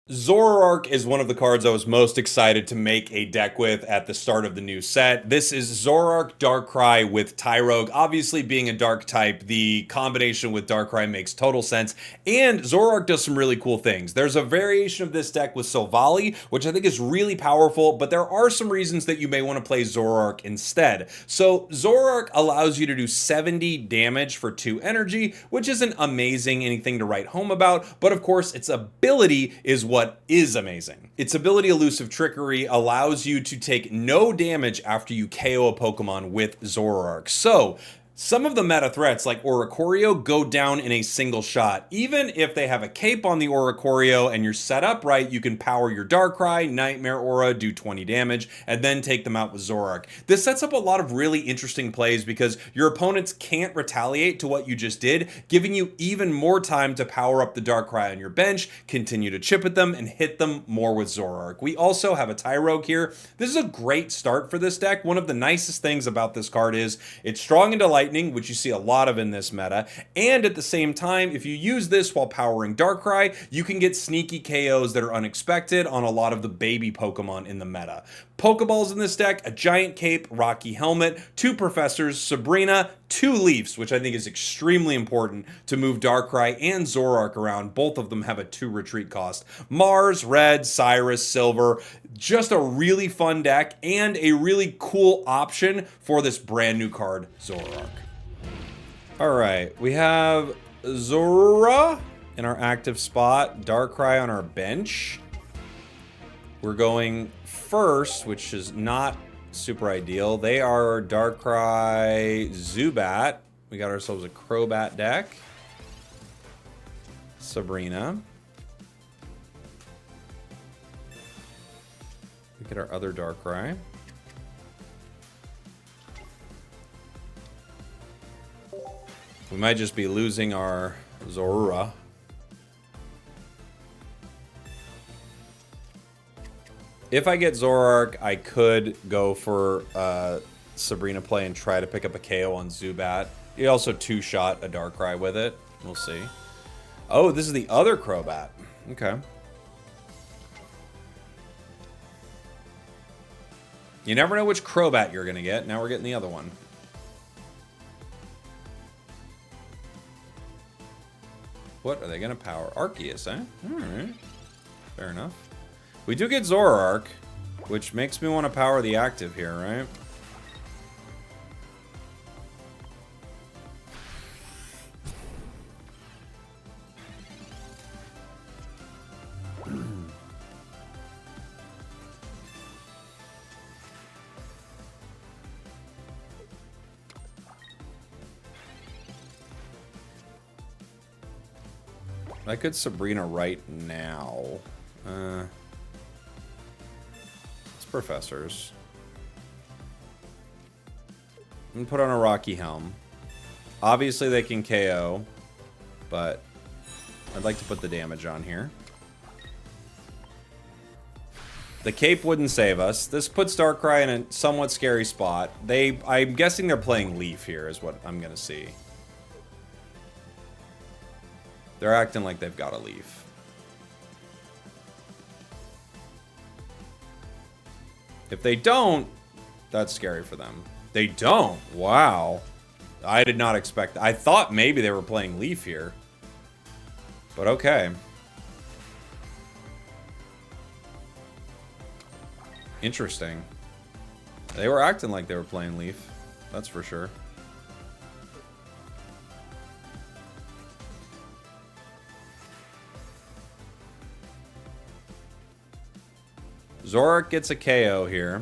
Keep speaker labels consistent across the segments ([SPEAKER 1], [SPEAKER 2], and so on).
[SPEAKER 1] Zoroark is one of the cards I was most excited to make a deck with at the start of the new set. This is Zoroark Darkrai with Tyrogue. Obviously, being a dark type, the combination with Darkrai makes total sense. And Zoroark does some really cool things. There's a variation of this deck with Silvally, which I think is really powerful, but there are some reasons that you may want to play Zoroark instead. So Zoroark allows you to do 70 damage for 2 energy, which isn't amazing, anything to write home about, but of course its ability is what is amazing. Its ability Elusive Trickery allows you to take no damage after you KO a Pokemon with Zoroark. So some of the meta threats like Oricorio go down in a single shot. Even if they have a cape on the Oricorio and you're set up right, you can power your Darkrai, Nightmare Aura, do 20 damage, and then take them out with Zoroark. This sets up a lot of really interesting plays because your opponents can't retaliate to what you just did, giving you even more time to power up the Darkrai on your bench, continue to chip at them, and hit them more with Zoroark. We also have a Tyrogue here. This is a great start for this deck. One of the nicest things about this card is it's strong into Lightning, which you see a lot of in this meta, and at the same time, if you use this while powering Darkrai, you can get sneaky KOs that are unexpected on a lot of the baby Pokemon in the meta. Pokeballs in this deck, a Giant Cape, Rocky Helmet, 2 Professors, Sabrina, 2 Leafs, which I think is extremely important to move Darkrai and Zoroark around. Both of them have a 2 retreat cost. Mars, Red, Cyrus, Silver, just a really fun deck and a really cool option for this brand new card, Zoroark. All right, we have Zorora in our active spot, Darkrai on our bench. We're going first, which is not super ideal. They are Darkrai, Zubat. We got ourselves a Crobat deck. Sabrina. We get our other Darkrai. We might just be losing our Zorora. If I get Zoroark, I could go for Sabrina play and try to pick up a KO on Zubat. He also 2-shot a Darkrai with it. We'll see. Oh, this is the other Crobat. Okay. You never know which Crobat you're going to get. Now we're getting the other one. What are they going to power? Arceus, eh? Alright. Fair enough. We do get Zoroark, which makes me want to power the active here, right? I could Sabrina right now. It's Professors. I'm gonna put on a Rocky Helm. Obviously they can KO, but I'd like to put the damage on here. The cape wouldn't save us. This puts Darkrai in a somewhat scary spot. I'm guessing they're playing Leaf here is what I'm gonna see. They're acting like they've got a Leaf. If they don't, that's scary for them. They don't. Wow. I did not expect that. I thought maybe they were playing Leaf here. But okay. Interesting. They were acting like they were playing Leaf. That's for sure. Zoroark gets a KO here,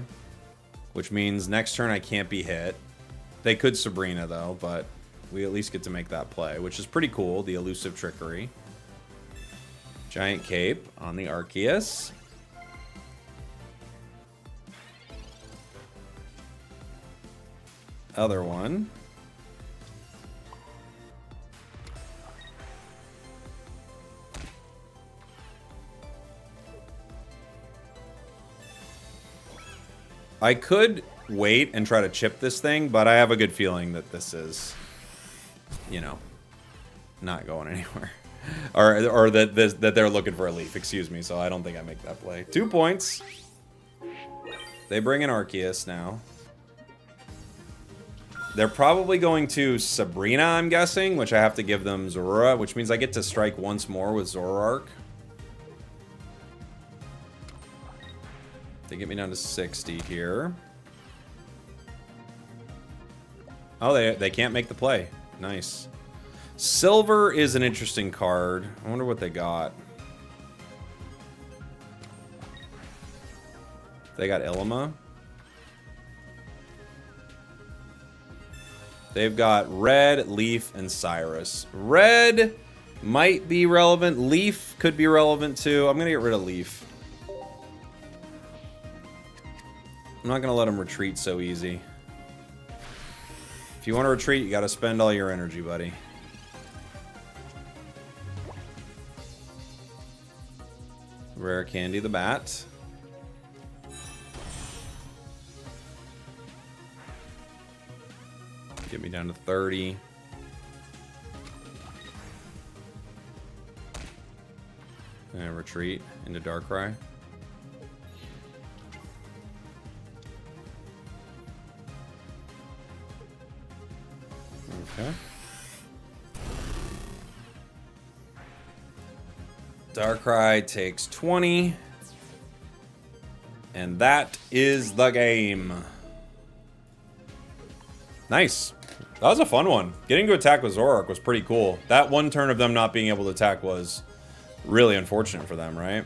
[SPEAKER 1] which means next turn I can't be hit. They could Sabrina, though, but we at least get to make that play, which is pretty cool, the Elusive Trickery. Giant Cape on the Arceus. Other one. I could wait and try to chip this thing, but I have a good feeling that this is, you know, not going anywhere. or that they're looking for a leaf, excuse me, so I don't think I make that play. 2 points. They bring in Arceus now. They're probably going to Sabrina, I'm guessing, which I have to give them Zorua, which means I get to strike once more with Zoroark. They get me down to 60 here. Oh, they can't make the play. Nice. Silver is an interesting card. I wonder what they got. They got Ilima. They've got Red, Leaf, and Cyrus. Red might be relevant. Leaf could be relevant too. I'm going to get rid of Leaf. I'm not going to let him retreat so easy. If you want to retreat, you got to spend all your energy, buddy. Rare Candy the Bat. Get me down to 30. And retreat into Darkrai. Okay. Darkrai takes 20. And that is the game. Nice. That was a fun one. Getting to attack with Zoroark was pretty cool. That one turn of them not being able to attack was really unfortunate for them, right?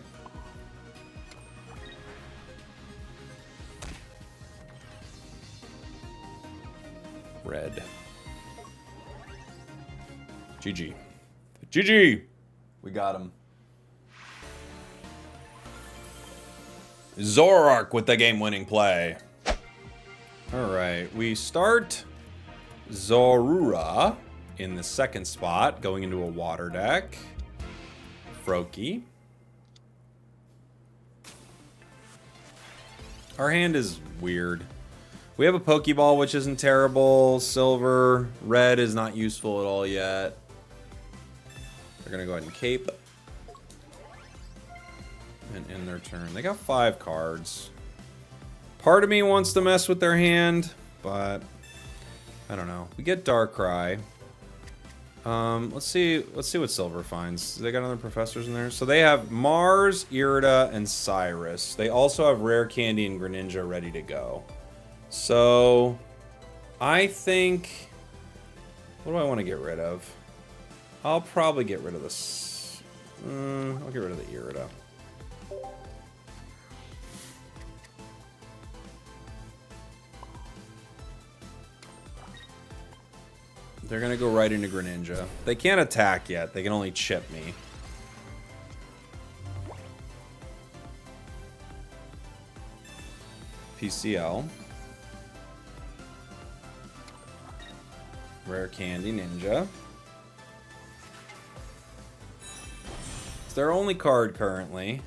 [SPEAKER 1] Red. GG. GG! We got him. Zoroark with the game-winning play. Alright, we start Zorua in the second spot, going into a water deck. Froakie. Our hand is weird. We have a Pokeball, which isn't terrible. Silver. Red is not useful at all yet. They're going to go ahead and cape. And end their turn. They got 5 cards. Part of me wants to mess with their hand, but I don't know. We get Darkrai. Let's see what Silver finds. They got other professors in there. So they have Mars, Irida, and Cyrus. They also have Rare Candy and Greninja ready to go. So I think, what do I want to get rid of? I'll probably get rid of this. I'll get rid of the Irida. They're going to go right into Greninja. They can't attack yet. They can only chip me. PCL. Rare Candy Ninja. It's their only card currently.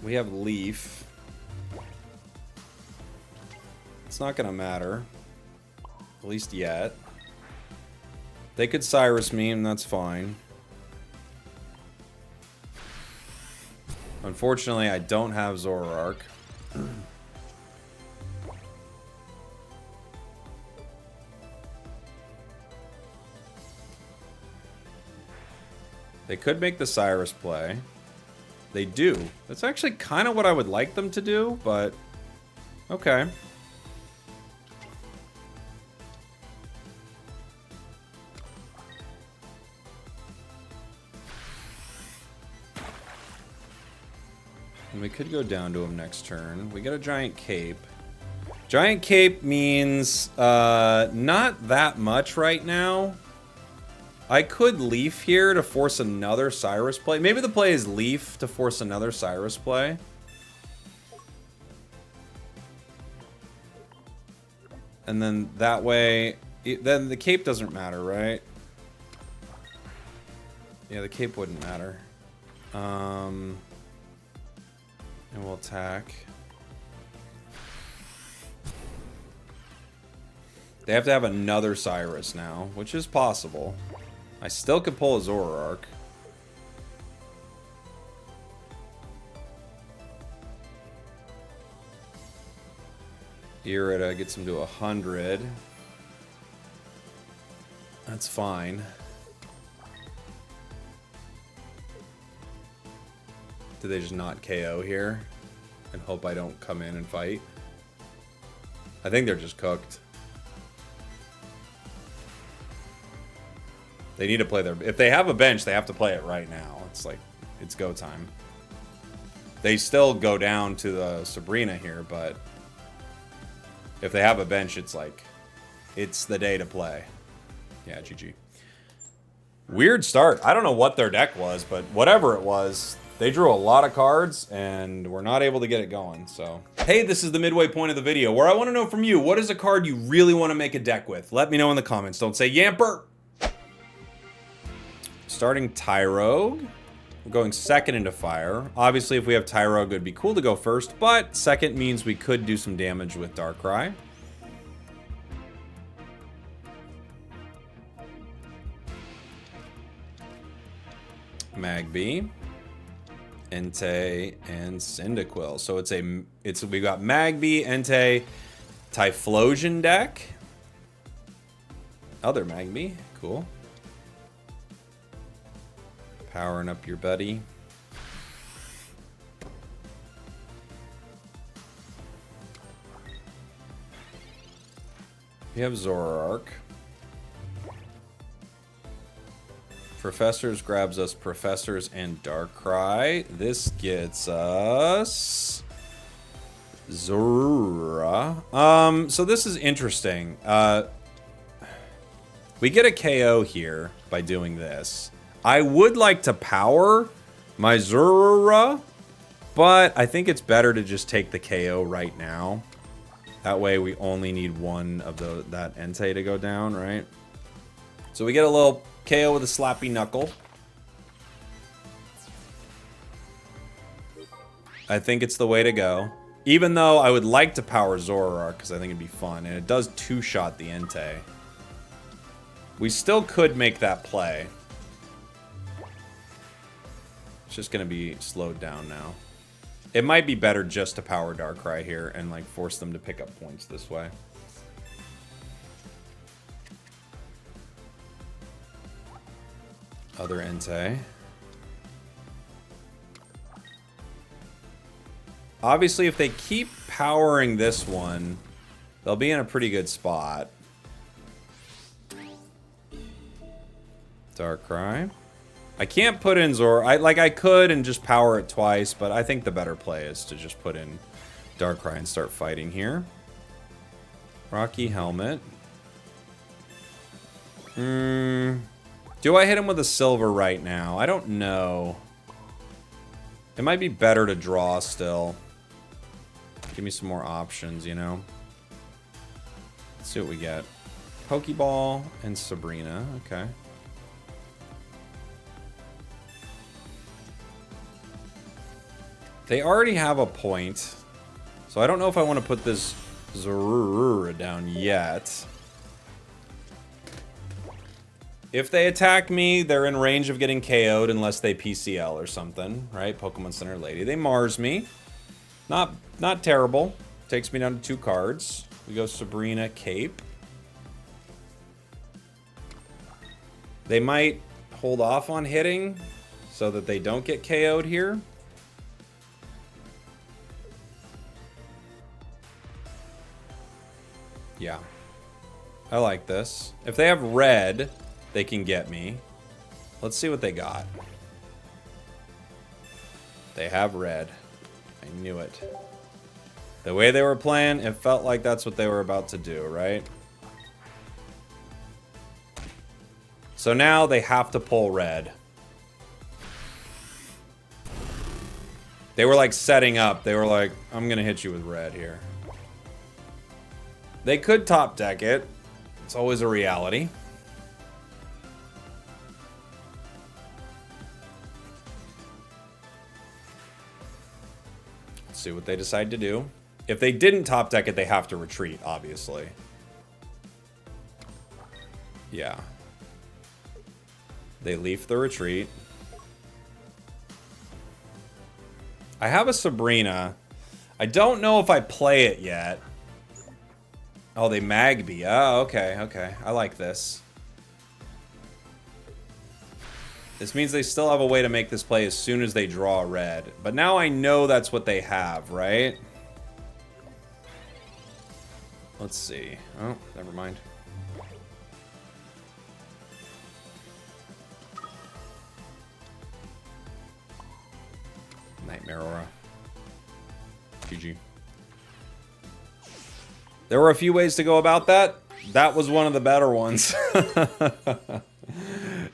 [SPEAKER 1] We have Leaf. It's not going to matter. At least yet. They could Cyrus me, and that's fine. Unfortunately, I don't have Zoroark. They could make the Cyrus play. They do. That's actually kind of what I would like them to do, but okay. And we could go down to him next turn. We get a Giant Cape. Giant Cape means not that much right now. I could Leaf here to force another Cyrus play. Maybe the play is Leaf to force another Cyrus play. And then that way, then the Cape doesn't matter, right? Yeah, the Cape wouldn't matter. And we'll attack. They have to have another Cyrus now, which is possible. I still could pull a Zoroark. Irida gets him to 100. That's fine. Do they just not KO here? And hope I don't come in and fight? I think they're just cooked. They need to play their... If they have a bench, they have to play it right now. It's like, it's go time. They still go down to the Sabrina here, but... If they have a bench, it's like... It's the day to play. Yeah, GG. Weird start. I don't know what their deck was, but whatever it was, they drew a lot of cards, and we're not able to get it going, so... Hey, this is the midway point of the video, where I want to know from you, what is a card you really want to make a deck with? Let me know in the comments. Don't say Yamper! Starting Tyrogue. We're going second into fire. Obviously, if we have Tyrogue, it would be cool to go first, but second means we could do some damage with Darkrai. Magby, Entei, and Cyndaquil. So we got Magby, Entei, Typhlosion deck. Other Magby, cool. Powering up your buddy. We have Zoroark. Professors grabs us Professors and Darkrai. This gets us Zorua. So this is interesting. We get a KO here by doing this. I would like to power my Zorua, but I think it's better to just take the KO right now. That way we only need one of that Entei to go down, right? So we get a little KO with a slappy knuckle. I think it's the way to go. Even though I would like to power Zoroark, because I think it'd be fun. And it does two-shot the Entei. We still could make that play. It's just going to be slowed down now. It might be better just to power Darkrai here and like force them to pick up points this way. Other Entei. Obviously, if they keep powering this one, they'll be in a pretty good spot. Darkrai. I can't put in I could and just power it twice, but I think the better play is to just put in Darkrai and start fighting here. Rocky Helmet. Do I hit him with a silver right now? I don't know. It might be better to draw still. Give me some more options, you know? Let's see what we get. Pokeball and Sabrina. Okay. They already have a point. So I don't know if I want to put this Zorua down yet. If they attack me, they're in range of getting KO'd unless they PCL or something, right? Pokemon Center Lady. They Mars me. Not terrible. Takes me down to 2 cards. We go Sabrina, Cape. They might hold off on hitting so that they don't get KO'd here. Yeah. I like this. If they have red, they can get me. Let's see what they got. They have red. I knew it. The way they were playing, it felt like that's what they were about to do, right? So now they have to pull red. They were like setting up. They were like, I'm going to hit you with red here. They could top deck it. It's always a reality. Let's see what they decide to do. If they didn't top deck it, they have to retreat, obviously. Yeah. They leaf the retreat. I have a Sabrina. I don't know if I play it yet. Oh, they Magby. Oh, okay, okay. I like this. This means they still have a way to make this play as soon as they draw a red. But now I know that's what they have, right? Let's see. Oh, never mind. Nightmare Aura. GG. There were a few ways to go about that. That was one of the better ones.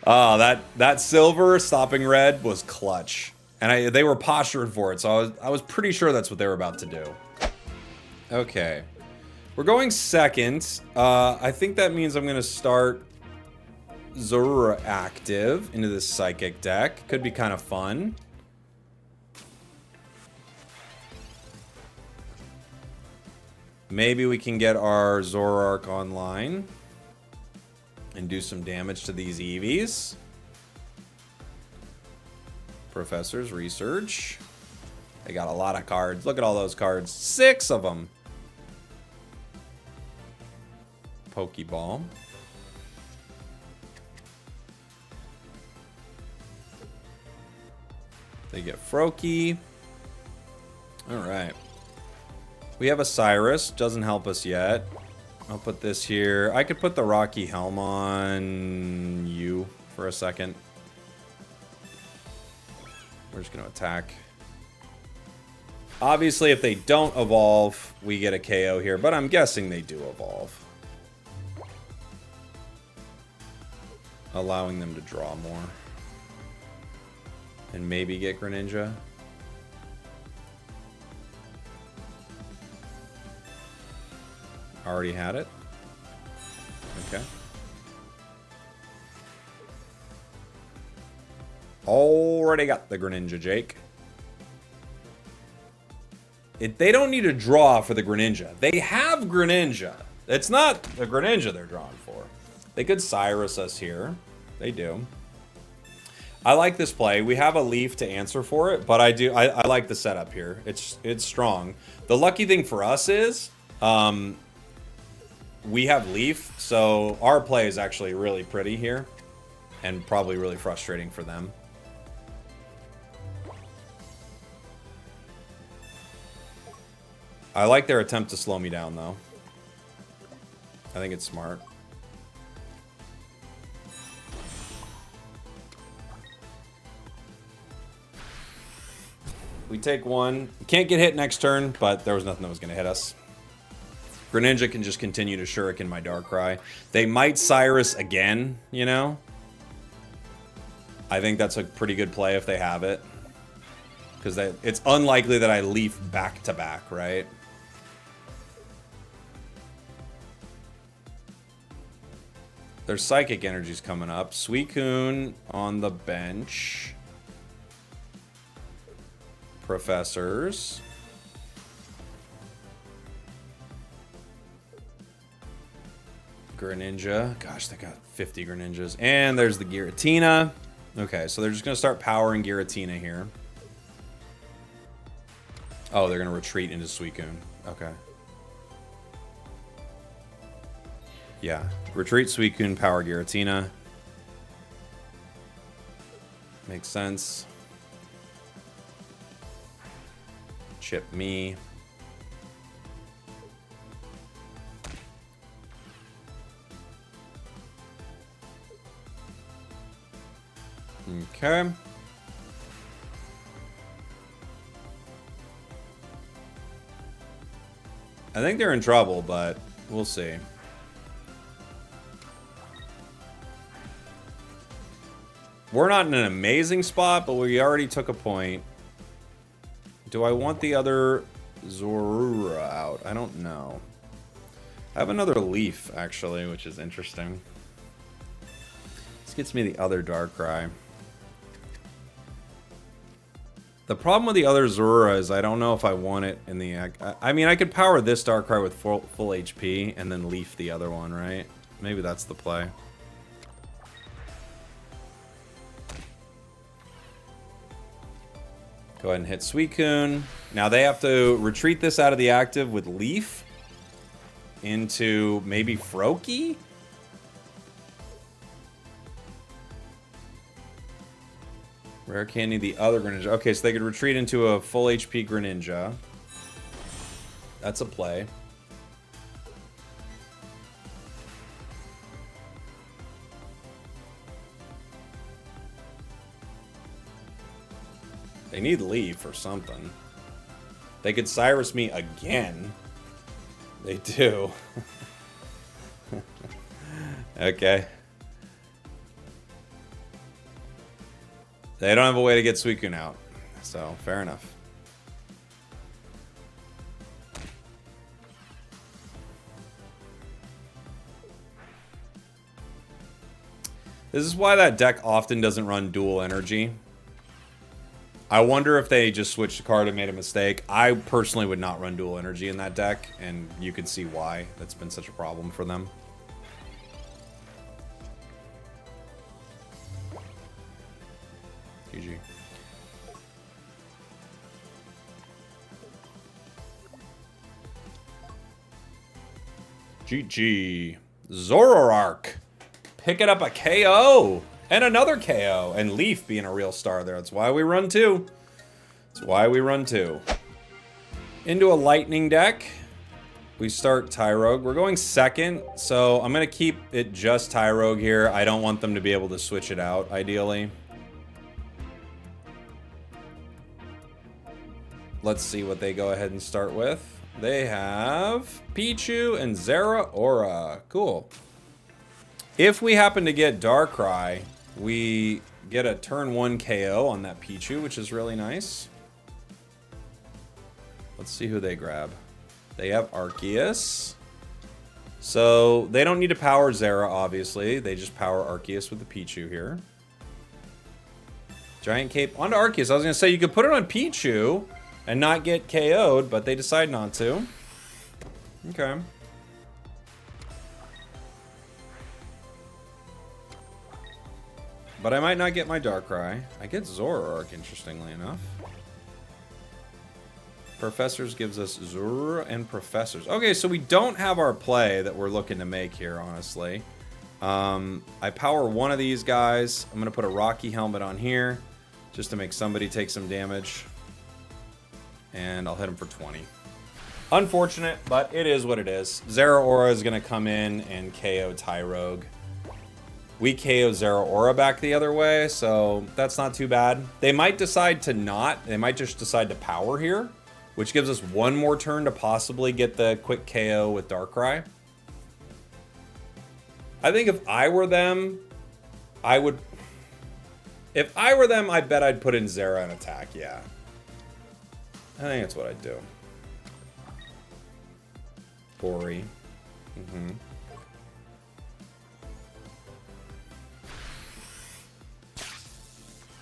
[SPEAKER 1] Oh, that silver stopping red was clutch. And they were postured for it, so I was pretty sure that's what they were about to do. Okay. We're going second. I think that means I'm going to start Zoroark active into this Psychic deck. Could be kind of fun. Maybe we can get our Zoroark online and do some damage to these EVs. Professor's Research. They got a lot of cards. Look at all those cards. 6 of them. Pokeball. They get Froakie. Alright. We have a Cyrus. Doesn't help us yet. I'll put this here. I could put the Rocky Helm on you for a second. We're just going to attack. Obviously, if they don't evolve, we get a KO here. But I'm guessing they do evolve. Allowing them to draw more. And maybe get Greninja. Already had it. Okay. Already got the Greninja, Jake. They don't need to draw for the Greninja. They have Greninja. It's not the Greninja they're drawing for. They could Cyrus us here. They do. I like this play. We have a leaf to answer for it, but I like the setup here. It's strong. The lucky thing for us is we have leaf, so our play is actually really pretty here and probably really frustrating for them. I like their attempt to slow me down, though. I think it's smart. We take one. We can't get hit next turn, but there was nothing that was going to hit us. Greninja can just continue to Shuriken my Darkrai. They might Cyrus again, you know? I think that's a pretty good play if they have it. Because it's unlikely that I leaf back to back, right? There's Psychic Energies coming up. Suicune on the bench. Professors. Greninja. Gosh, they got 50 Greninjas. And there's the Giratina. Okay, so they're just going to start powering Giratina here. Oh, they're going to retreat into Suicune. Okay. Yeah. Retreat Suicune, power Giratina. Makes sense. Chip me. Okay. I think they're in trouble, but we'll see. We're not in an amazing spot, but we already took a point. Do I want the other Zorua out? I don't know. I have another leaf, actually, which is interesting. This gets me the other Darkrai. The problem with the other Zorua is I don't know if I want it in the... I mean, I could power this Darkrai with full HP and then leaf the other one, right? Maybe that's the play. Go ahead and hit Suicune. Now they have to retreat this out of the active with Leaf into maybe Froakie? Rare Candy, the other Greninja. Okay, so they could retreat into a full HP Greninja. That's a play. They need Leaf or something. They could Cyrus me again. They do. Okay. They don't have a way to get Suicune out. So, fair enough. This is why that deck often doesn't run dual energy. I wonder if they just switched the card and made a mistake. I personally would not run dual energy in that deck, and you can see why that's been such a problem for them. GG. GG. Zoroark. Picking up a KO. And another KO. And Leaf being a real star there. That's why we run two. That's why we run two. Into a lightning deck. We start Tyrogue. We're going second, so I'm going to keep it just Tyrogue here. I don't want them to be able to switch it out, ideally. Let's see what they go ahead and start with. They have Pichu and Zoroark. Cool. If we happen to get Darkrai, we get a turn 1 KO on that Pichu, which is really nice. Let's see who they grab. They have Arceus. So they don't need to power Zera, obviously. They just power Arceus with the Pichu here. Giant Cape onto Arceus. I was going to say you could put it on Pichu and not get KO'd, but they decide not to. Okay. But I might not get my Darkrai. I get Zoroark, interestingly enough. Professors gives us Zur and Professors. Okay, so we don't have our play that we're looking to make here, honestly. I power one of these guys. I'm going to put a Rocky helmet on here just to make somebody take some damage. And I'll hit him for 20. Unfortunate, but it is what it is. Zeraora is going to come in and KO Tyrogue. We KO Zeraora back the other way, so that's not too bad. They might decide to not. They might just decide to power here, which gives us one more turn to possibly get the quick KO with Darkrai. I think if I were them, I would... If I were them, I bet I'd put in Zera and attack, yeah. I think that's what I'd do. Bori. Mm-hmm.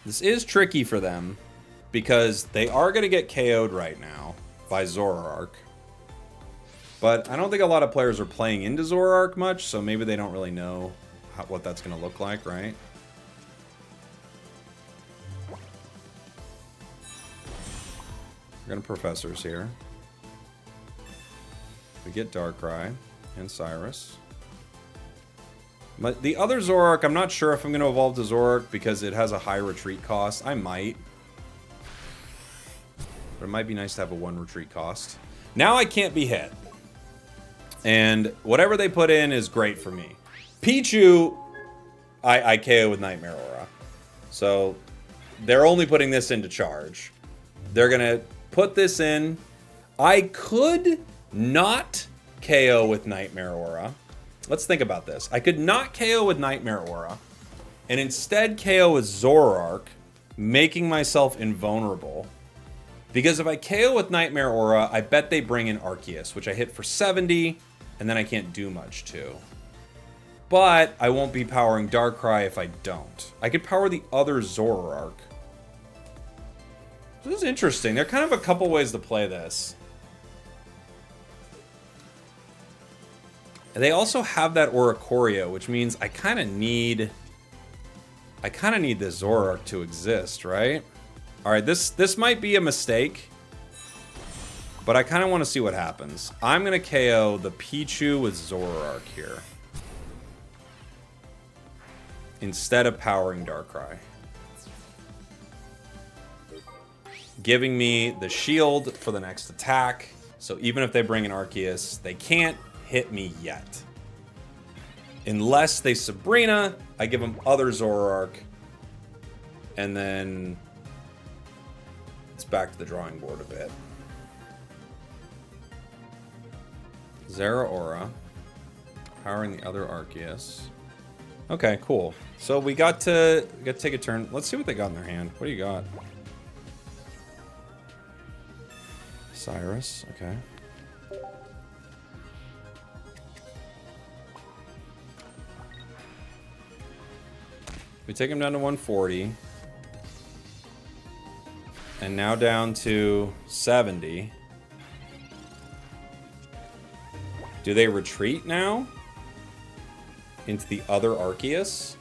[SPEAKER 1] This is tricky for them because they are going to get KO'd right now by Zoroark. But I don't think a lot of players are playing into Zoroark much, so maybe they don't really know what that's going to look like, right? We're going to Professors here. We get Darkrai and Cyrus. But the other Zoroark, I'm not sure if I'm going to evolve to Zoroark because it has a high retreat cost. I might. But it might be nice to have a 1 retreat cost. Now I can't be hit. And whatever they put in is great for me. Pichu, I KO with Nightmare Aura. So they're only putting this into charge. They're going to put this in. I could not KO with Nightmare Aura. Let's think about this. I could not KO with Nightmare Aura and instead KO with Zoroark, making myself invulnerable. Because if I KO with Nightmare Aura, I bet they bring in Arceus, which I hit for 70, and then I can't do much to. But I won't be powering Darkrai if I don't. I could power the other Zoroark. This is interesting. There are kind of a couple ways to play this. They also have that Oricorio, which means I kind of need the Zoroark to exist, right? All right, this might be a mistake, but I kind of want to see what happens. I'm going to KO the Pichu with Zoroark here, instead of powering Darkrai, giving me the shield for the next attack. So even if they bring an Arceus, they can't hit me yet. Unless they Sabrina, I give them other Zoroark, and then it's back to the drawing board a bit. Zeraora, powering the other Arceus. Okay, cool. So we got to take a turn. Let's see what they got in their hand. What do you got? Cyrus, okay. We take him down to 140. And now down to 70. Do they retreat now? Into the other Arceus?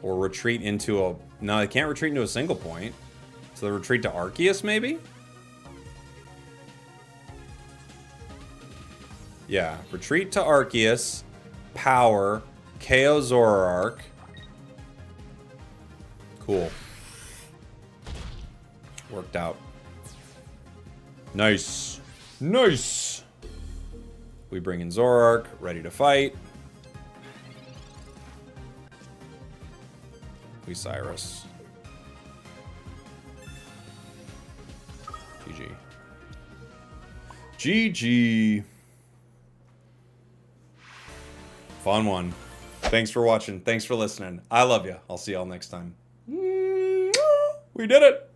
[SPEAKER 1] Or retreat into a... No, they can't retreat into a single point. So they retreat to Arceus, maybe? Yeah, retreat to Arceus, power, KO Zoroark. Cool. Worked out. Nice. Nice! We bring in Zoroark, ready to fight. We Cyrus. GG. GG. Fun one. Thanks for watching. Thanks for listening. I love you. I'll see y'all next time. We did it!